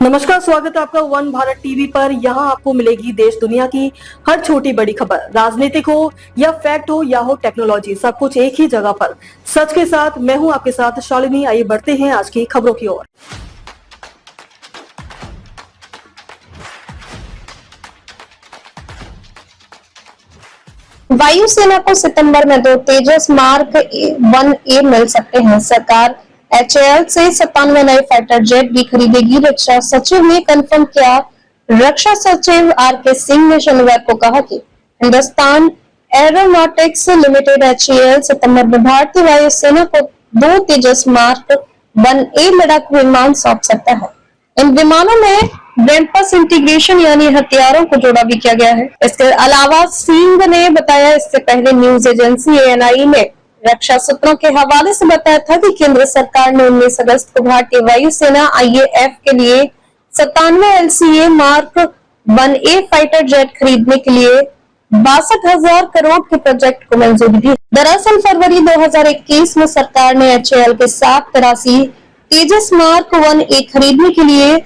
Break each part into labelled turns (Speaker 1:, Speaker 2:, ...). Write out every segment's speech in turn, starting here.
Speaker 1: नमस्कार, स्वागत है आपका वन भारत टीवी पर। यहाँ आपको मिलेगी देश दुनिया की हर छोटी बड़ी खबर, राजनीतिक हो या फैक्ट हो या हो टेक्नोलॉजी, सब कुछ एक ही जगह पर सच के साथ। मैं हूँ आपके साथ शालिनी। आइए बढ़ते हैं आज की खबरों की ओर।
Speaker 2: वायुसेना को सितंबर में 2 तेजस मार्क 1A मिल सकते हैं। सरकार HAL से 97 नए फाइटर जेट भी खरीदेगी, रक्षा सचिव ने कंफर्म किया। रक्षा सचिव RK सिंह ने शनिवार को कहा कि हिंदुस्तान एरोनॉटिक्स लिमिटेड HAL सितंबर में भारतीय वायुसेना को 2 तेजस मार्क 1A लड़ाकू विमान सौंप सकता है। इन विमानों में ब्रह्मोस इंटीग्रेशन यानी हथियारों को जोड़ा भी किया गया है। इसके अलावा सिंह ने बताया, इससे पहले न्यूज एजेंसी ANI ने रक्षा सूत्रों के हवाले से बताया था कि केंद्र सरकार ने 19 अगस्त को भारतीय वायुसेना IAF के लिए 97 LCA mark 1A fighter jet खरीदने के लिए 62,000 करोड़ के प्रोजेक्ट को मंजूरी दी। दरअसल फरवरी 2021 में सरकार ने HAL के साथ 83 तेजस मार्क 1A खरीदने के लिए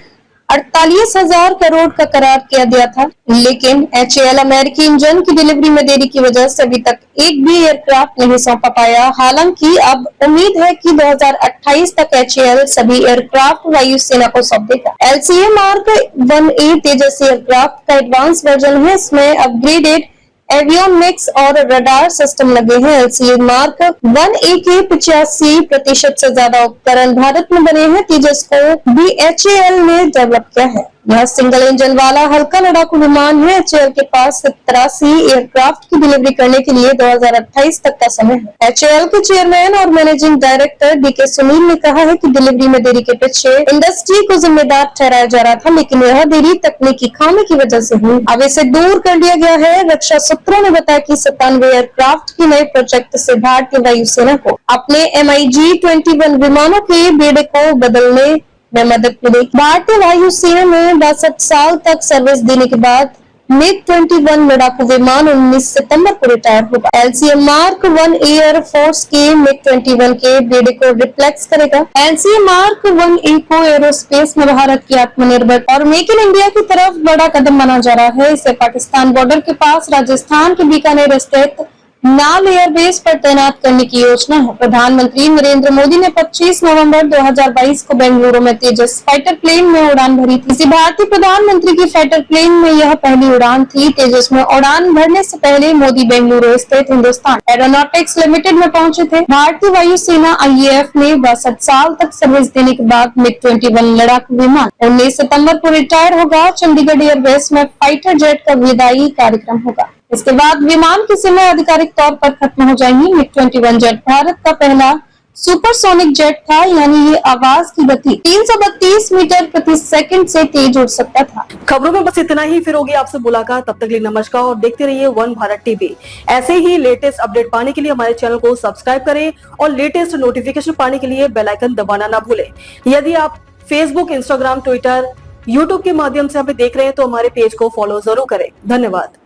Speaker 2: 48,000 करोड़ का करार किया गया था, लेकिन HAL अमेरिकी इंजन की डिलीवरी में देरी की वजह से अभी तक एक भी एयरक्राफ्ट नहीं सौंपा पाया। हालांकि अब उम्मीद है कि 2028 तक HAL सभी एयरक्राफ्ट वायुसेना को सौंप देगा। LCA मार्क 1A तेजस एयरक्राफ्ट का एडवांस वर्जन है। इसमें अपग्रेडेड एवियोनिक्स और रडार सिस्टम लगे हैं। LCA मार्क 1A के 85% से ज्यादा उपकरण भारत में बने हैं। तेजस को भी HAL ने डेवलप किया है। यह सिंगल इंजन वाला हल्का लड़ाकू विमान है। HAL के पास 83 एयरक्राफ्ट की डिलीवरी करने के लिए 2028 तक का समय है। HAL के चेयरमैन और मैनेजिंग डायरेक्टर DK सुनील ने कहा है कि डिलीवरी में देरी के पीछे इंडस्ट्री को जिम्मेदार ठहराया जा रहा था, लेकिन यह देरी तकनीकी खामी की वजह से हुई। अब इसे दूर कर लिया गया है। रक्षा सूत्रों ने बताया कि 97 एयरक्राफ्ट की नए प्रोजेक्ट से भारतीय वायुसेना को अपने MiG-21 विमानों के बेड़े को बदलने में मदद मिलेगी। भारतीय वायुसेना में 62 साल तक सर्विस देने के बाद MiG-21 लड़ाकू विमान 19 सितंबर को रिटायर होगा। LCA mark 1A air force के MiG-21 के बेड़े को रिप्लेस करेगा। LCA मार्क 1A को एरोस्पेस में भारत की आत्मनिर्भर और मेक इन इंडिया की तरफ बड़ा कदम माना जा रहा है। इसे पाकिस्तान बॉर्डर के पास राजस्थान के बीकानेर स्थित नाल एयरबेस पर तैनात करने की योजना है। प्रधानमंत्री नरेंद्र मोदी ने 25 नवंबर 2022 को बेंगलुरु में तेजस फाइटर प्लेन में उड़ान भरी थी। इसी भारतीय प्रधानमंत्री की फाइटर प्लेन में यह पहली उड़ान थी। तेजस में उड़ान भरने से पहले मोदी बेंगलुरु स्थित हिंदुस्तान एरोनॉटिक्स लिमिटेड में पहुंचे थे। भारतीय वायुसेना IAF ने 62 साल तक सर्विस देने के बाद MiG-21 लड़ाकू विमान 19 सितंबर को रिटायर होगा। चंडीगढ़ एयरबेस में फाइटर जेट का विदाई कार्यक्रम होगा। इसके बाद विमान की सेवाएं आधिकारिक तौर पर खत्म हो जाएंगी। MiG-21 जेट भारत का पहला सुपरसोनिक जेट था, यानी ये आवाज की गति 332 मीटर प्रति सेकंड से तेज उड़ सकता था।
Speaker 1: खबरों में बस इतना ही, फिर होगी आपसे मुलाकात। तब तक के लिए नमस्कार और देखते रहिए वन भारत टीवी। ऐसे ही लेटेस्ट अपडेट पाने के लिए हमारे चैनल को सब्सक्राइब करें और लेटेस्ट नोटिफिकेशन पाने के लिए बेल आइकन दबाना ना भूलें। यदि आप फेसबुक, इंस्टाग्राम, ट्विटर, यूट्यूब के माध्यम से हमें देख रहे हैं तो हमारे पेज को फॉलो जरूर करें। धन्यवाद।